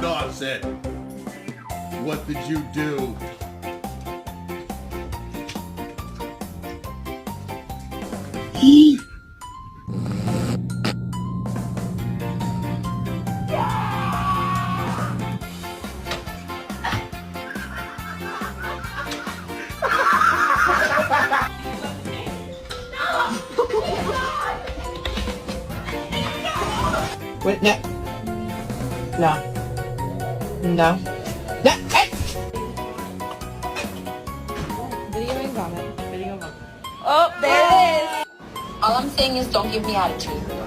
Dawson? What did you do? Wait, no. No. No. No. Hey! Videoing vomit. Video vomit. Oh, there it is. All I'm saying is don't give me attitude.